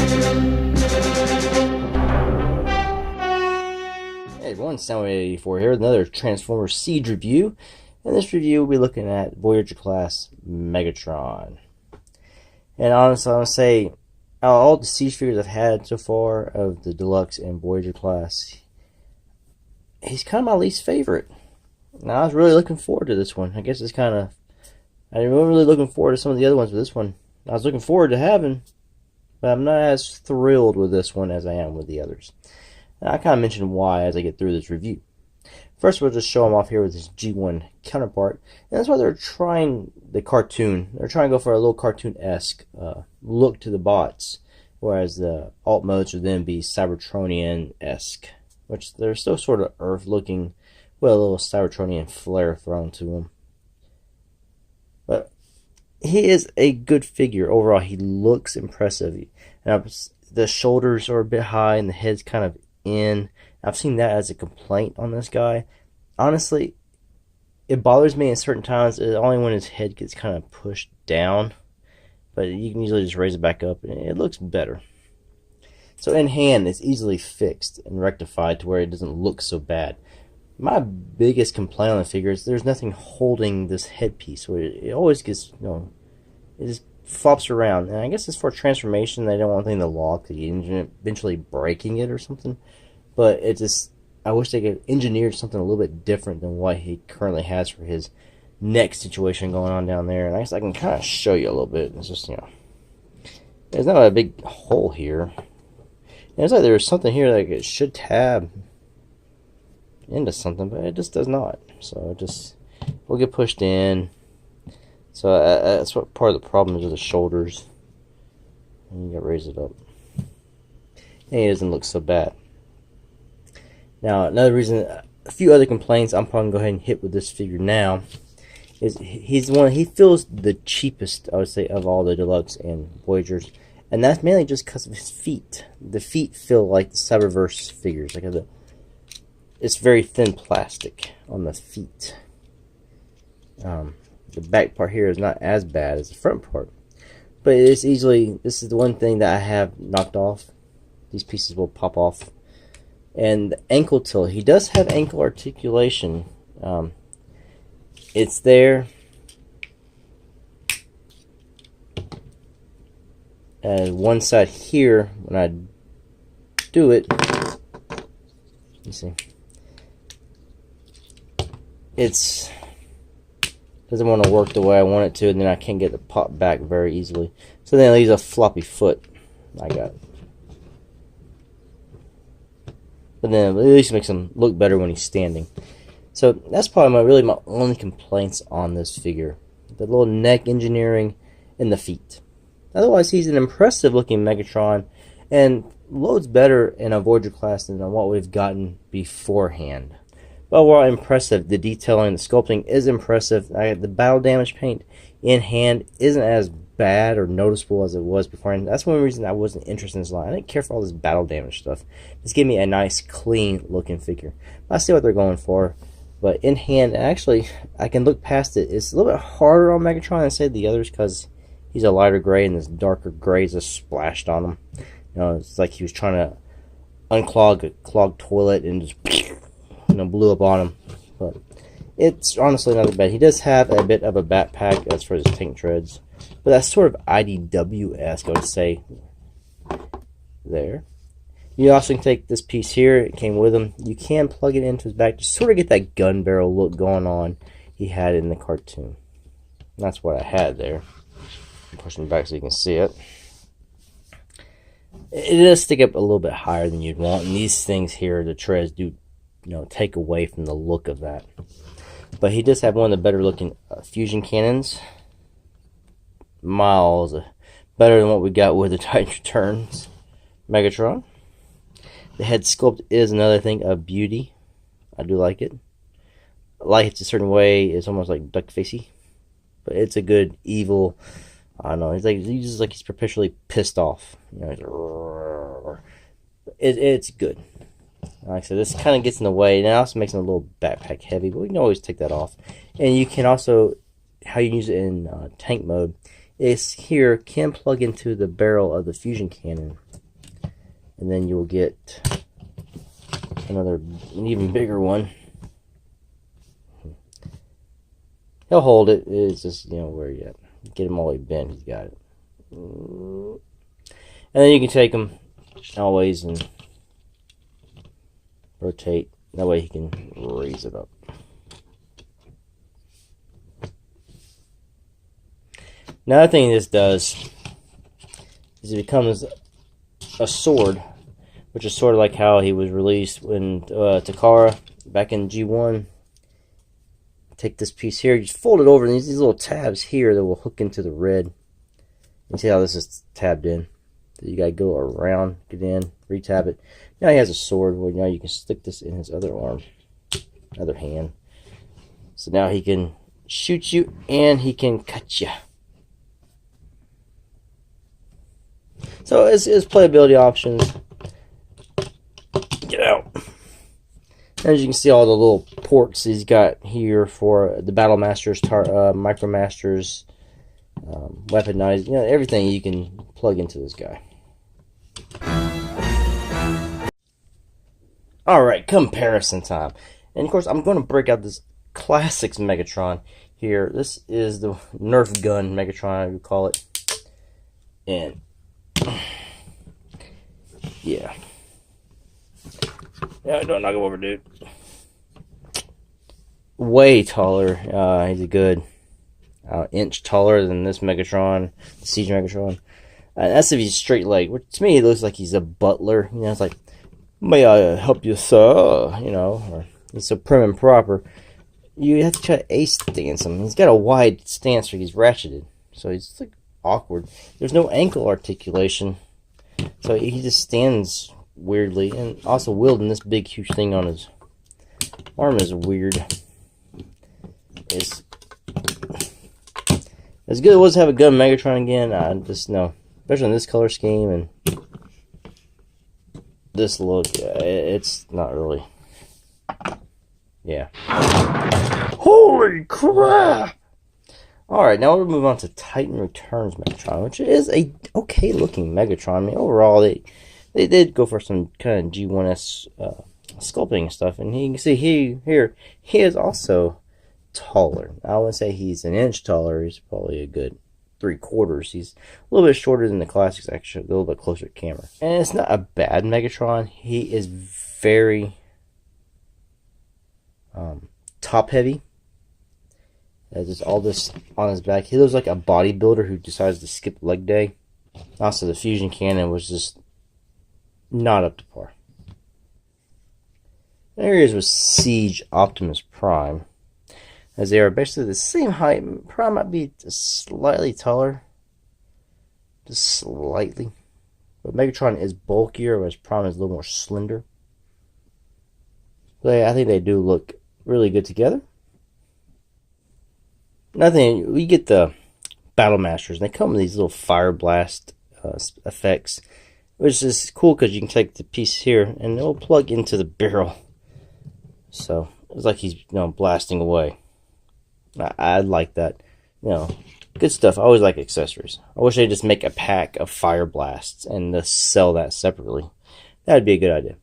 Hey everyone, Sound84 here with another Transformers Siege review. In this review, we'll be looking at Voyager class Megatron. And honestly, I want to say, out of all the Siege figures I've had so far of the Deluxe and Voyager class, he's kind of my least favorite. Now, I was really looking forward to this one. I guess it's kind of, I wasn't really looking forward to some of the other ones, but this one, I was looking forward to having, but I'm not as thrilled with this one as I am with the others. And I kind of mention why as I get through this review. First, we'll just show him off here with his G1 counterpart. And that's why they're trying the cartoon. They're trying to go for a little cartoon-esque look to the bots. Whereas the alt modes would then be Cybertronian-esque. Which they're still sort of Earth-looking with a little Cybertronian flair thrown to them. But he is a good figure. Overall, he looks impressive. And the shoulders are a bit high and the head's kind of in. I've seen that as a complaint on this guy. Honestly, it bothers me at certain times, only when his head gets kind of pushed down. But you can usually just raise it back up and it looks better. So in hand, it's easily fixed and rectified to where it doesn't look so bad. My biggest complaint on the figure is there's nothing holding this headpiece. Where it always gets, it just flops around. And I guess it's for transformation. They don't want anything to lock the engine, eventually breaking it or something. But it just, I wish they could engineer something a little bit different than what he currently has for his neck situation going on down there. And I guess I can kind of show you a little bit. It's just, there's not a big hole here. And it's like there's something here that it should tab into something, but it just does not. So it just will get pushed in. So that's what part of the problem is with the shoulders. And you gotta raise it up. And it doesn't look so bad. Now, another reason, a few other complaints I'm probably going to go ahead and hit with this figure now is he's the one, he feels the cheapest, I would say, of all the Deluxe and Voyagers. And that's mainly just because of his feet. The feet feel like the Cyberverse figures. Like it's very thin plastic on the feet. The back part here is not as bad as the front part. But it's easily, this is the one thing that I have knocked off. These pieces will pop off. And the ankle tilt, he does have ankle articulation. It's there. And one side here, when I do it, you see, it's doesn't want to work the way I want it to, and then I can't get the pop back very easily. So then it leaves a floppy foot. I got it. But then at least it makes him look better when he's standing. So that's probably really my only complaints on this figure. The little neck engineering and the feet. Otherwise, he's an impressive looking Megatron and loads better in a Voyager class than what we've gotten beforehand. But overall, impressive. The detailing, the sculpting is impressive. The battle damage paint in hand isn't as bad or noticeable as it was beforehand. That's one reason I wasn't interested in this line. I didn't care for all this battle damage stuff. Just give me a nice, clean looking figure. I see what they're going for. But in hand, actually, I can look past it. It's a little bit harder on Megatron than, say, the others because he's a lighter gray and this darker gray is just splashed on him. It's like he was trying to unclog a clogged toilet and just blew up on him. But it's honestly not that bad. He does have a bit of a backpack. That's for his tank treads. But that's sort of IDW-esque, I would say. There. You also can take this piece here. It came with him. You can plug it into his back to sort of get that gun barrel look going on he had in the cartoon. That's what I had there. I'm pushing it back so you can see it. It does stick up a little bit higher than you'd want. And these things here, the treads, do take away from the look of that. But he does have one of the better looking fusion cannons. Miles better than what we got with the Titan Returns Megatron. The head sculpt is another thing of beauty. I do like it. I like it a certain way. It's almost like duck facey, but it's a good evil. I don't know. He's just like he's perpetually pissed off. It's good. Like I said, this kind of gets in the way, and it also makes it a little backpack heavy, but we can always take that off. And you can also, how you use it in tank mode, is here can plug into the barrel of the fusion cannon and then you'll get an even bigger one. He'll hold it. It's just, you know, where you at. Get him all the way bent. He's got it. And then you can take him always and rotate. That way he can raise it up. Another thing this does is it becomes a sword, which is sort of like how he was released when Takara back in G1. Take this piece here, just fold it over, and these little tabs here that will hook into the red. You see how this is tabbed in. So you gotta go around, get in, retab it. Now he has a sword. Well, now you can stick this in his other arm, other hand. So now he can shoot you and he can cut you. So it's playability options. Get out. As you can see, all the little ports he's got here for the Battle Masters, Micro Masters, weaponized, you know, everything you can plug into this guy. Alright, comparison time. And of course, I'm going to break out this Classics Megatron here. This is the Nerf gun Megatron, I would call it. And yeah. Yeah, don't knock him over, dude. Way taller. He's a good inch taller than this Megatron, the Siege Megatron. That's if he's straight leg. Which to me, he looks like he's a butler. You know, it's like, may I help you, sir? You know, or he's so prim and proper. You have to try to ace stance him. He's got a wide stance where he's ratcheted, so he's like awkward. There's no ankle articulation, so he just stands weirdly, and also wielding this big huge thing on his arm is weird. It's as good as it was to have a gun Megatron again. I just know, especially in this color scheme and this look, it's not really. Yeah. Holy crap! Alright, now we'll move on to Titan Returns Megatron, which is a okay looking Megatron. I mean, overall, they did go for some kind of G1S sculpting stuff, and you can see he is also taller. I wouldn't say he's an inch taller. He's probably a good 3/4. He's a little bit shorter than the Classics, actually, a little bit closer to camera. And it's not a bad Megatron. He is very top heavy. Just all this on his back. He looks like a bodybuilder who decides to skip leg day. Also, the fusion cannon was just not up to par. There he is with Siege Optimus Prime, as they are basically the same height. Prime might be just slightly taller, just slightly, but Megatron is bulkier, whereas Prime is a little more slender. But I think they do look really good together. Nothing. We get the Battle Masters, and they come with these little fire blast effects, which is cool because you can take the piece here and it'll plug into the barrel. So it's like he's, you know, blasting away. I like that. You know, good stuff. I always like accessories. I wish they'd just make a pack of fire blasts and just sell that separately. That'd be a good idea.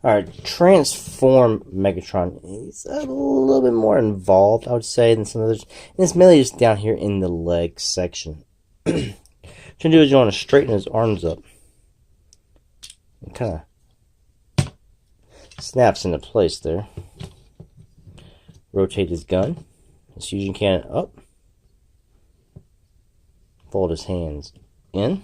Alright, Transform Megatron. He's a little bit more involved, I would say, than some others. And it's mainly just down here in the leg section. What you want to do is you want to straighten his arms up. And kind of snaps into place there. Rotate his gun. His fusion cannon up. Fold his hands in.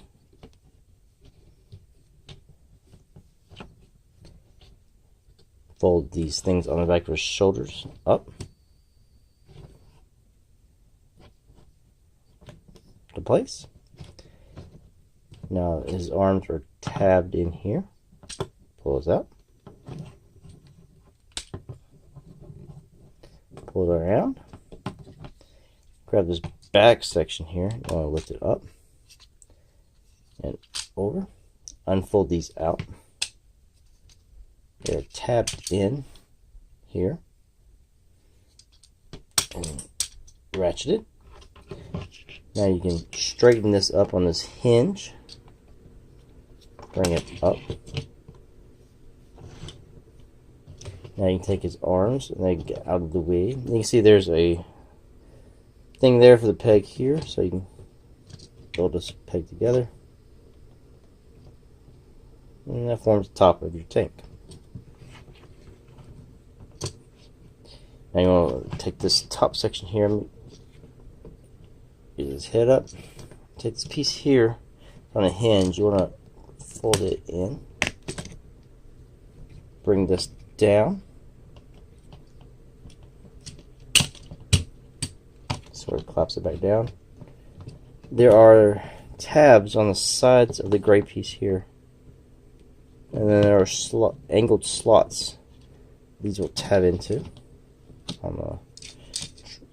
Fold these things on the back of his shoulders up to place. Now his arms are tabbed in here. Pull those out. Pull it around. Grab this back section here. You want to lift it up and over. Unfold these out. They're tabbed in here and ratcheted. Now you can straighten this up on this hinge bring it up. Now you can take his arms and they get out of the way. And you can see there's a thing there for the peg here, so you can build this peg together. And that forms the top of your tank. Now you want to take this top section here, get his head up, take this piece here on a hinge, you want to fold it in, bring this down, sort of collapse it back down. There are tabs on the sides of the gray piece here, and then there are angled slots these will tab into on the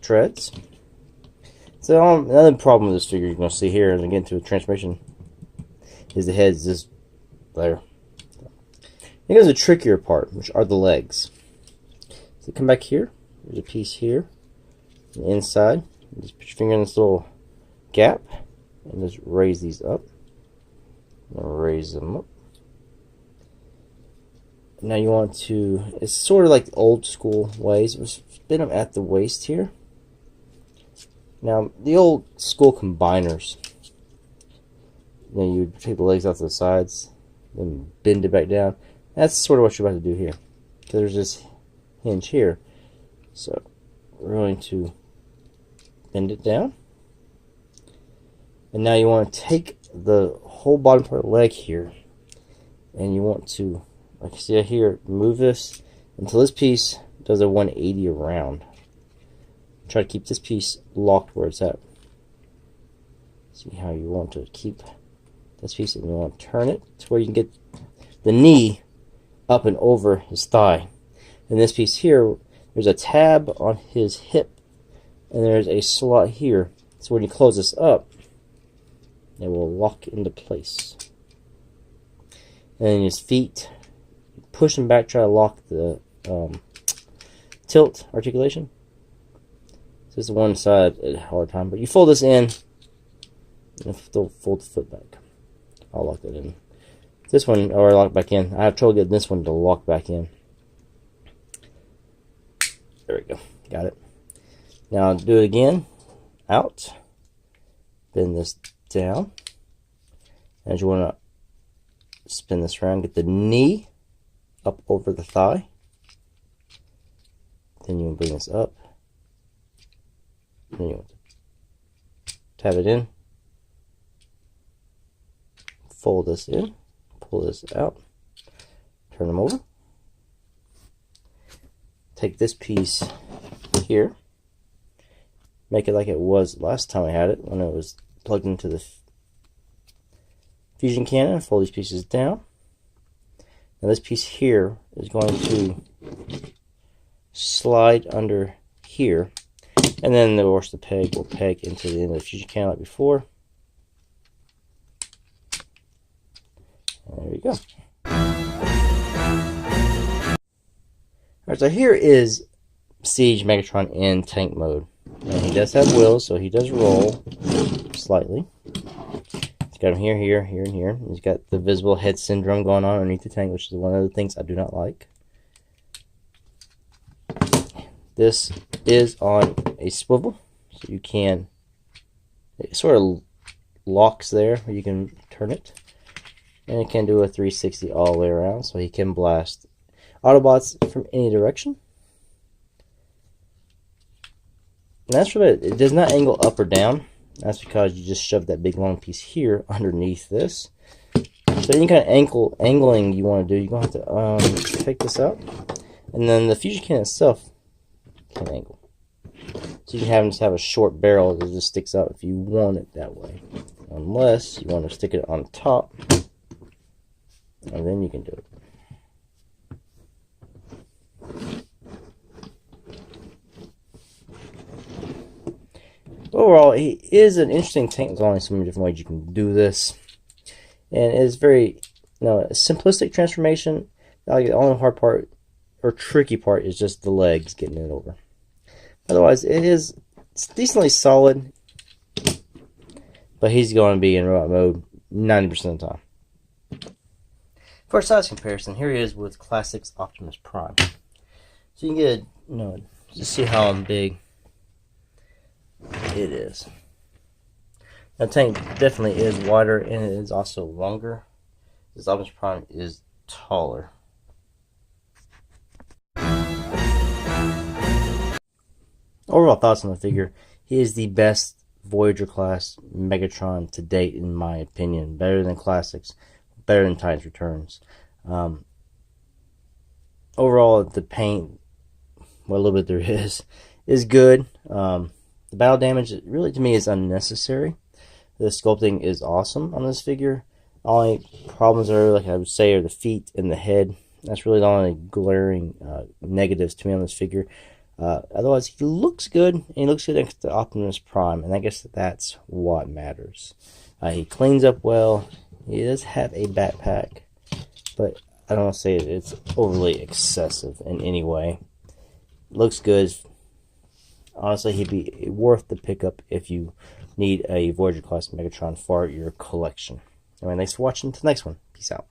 treads. So another problem with this figure you're going to see here, and again to the transformation, is the head's just there. Here's the trickier part, which are the legs. So come back here. There's a piece here, on the inside. You just put your finger in this little gap, and just raise these up. Raise them up. Now you want to, it's sort of like old school ways, spin them at the waist here. Now the old school combiners, then you take the legs out to the sides, then bend it back down. That's sort of what you're about to do here, because there's this hinge here. So we're going to bend it down, and now you want to take the whole bottom part of the leg here, and you want to, like you see here, move this until this piece does a 180 around. Try to keep this piece locked where it's at. See how you want to keep this piece, and you want to turn it to where you can get the knee up and over his thigh. And this piece here, there's a tab on his hip, and there's a slot here. So when you close this up, it will lock into place. And then his feet, push them back, try to lock the tilt articulation. So this is one side at a hard time, but you fold this in and fold the foot back. I'll lock that in. This one, or lock back in. I have trouble getting this one to lock back in. There we go. Got it. Now do it again. Out. Bend this down. And you want to spin this around. Get the knee up over the thigh. Then you want to bring this up. Then you want to tab it in. Fold this in. Pull this out. Turn them over. Take this piece here. Make it like it was last time I had it, when it was plugged into the fusion cannon. Fold these pieces down. Now this piece here is going to slide under here, and then of course the peg will peg into the end of the fusion cannon like before. There you go. Alright, so here is Siege Megatron in tank mode. And he does have wheels, so he does roll slightly. He's got him here, here, here, and here. He's got the visible head syndrome going on underneath the tank, which is one of the things I do not like. This is on a swivel, so you can, it sort of locks there, where you can turn it. And it can do a 360 all the way around, so he can blast Autobots from any direction. And that's for it. It does not angle up or down. That's because you just shove that big long piece here underneath this. So any kind of angling you want to do, you're going to have to take this out. And then the fusion cannon itself can angle. So you can just have a short barrel that just sticks out if you want it that way. Unless you want to stick it on top. And then you can do it. Overall, he is an interesting tank. There's only so many different ways you can do this. And it's very, a simplistic transformation. The only hard part, or tricky part, is just the legs getting it over. Otherwise, it's decently solid. But he's going to be in robot mode 90% of the time. For a size comparison, here he is with Classics Optimus Prime. So you can get, just see how big it is. Now, the tank definitely is wider, and it is also longer. This Optimus Prime is taller. Overall thoughts on the figure: he is the best Voyager class Megatron to date, in my opinion. Better than Classics, better than Titans Returns. Overall, the paint, what little bit there is good. The battle damage, really, to me, is unnecessary. The sculpting is awesome on this figure. Only problems are, like I would say, are the feet and the head. That's really the only glaring negatives to me on this figure. Otherwise, he looks good, and he looks good next to Optimus Prime, and I guess that's what matters. He cleans up well. He does have a backpack, but I don't want to say it's overly excessive in any way. Looks good. Honestly, he'd be worth the pickup if you need a Voyager class Megatron for your collection. Anyway, thanks for watching. Until the next one. Peace out.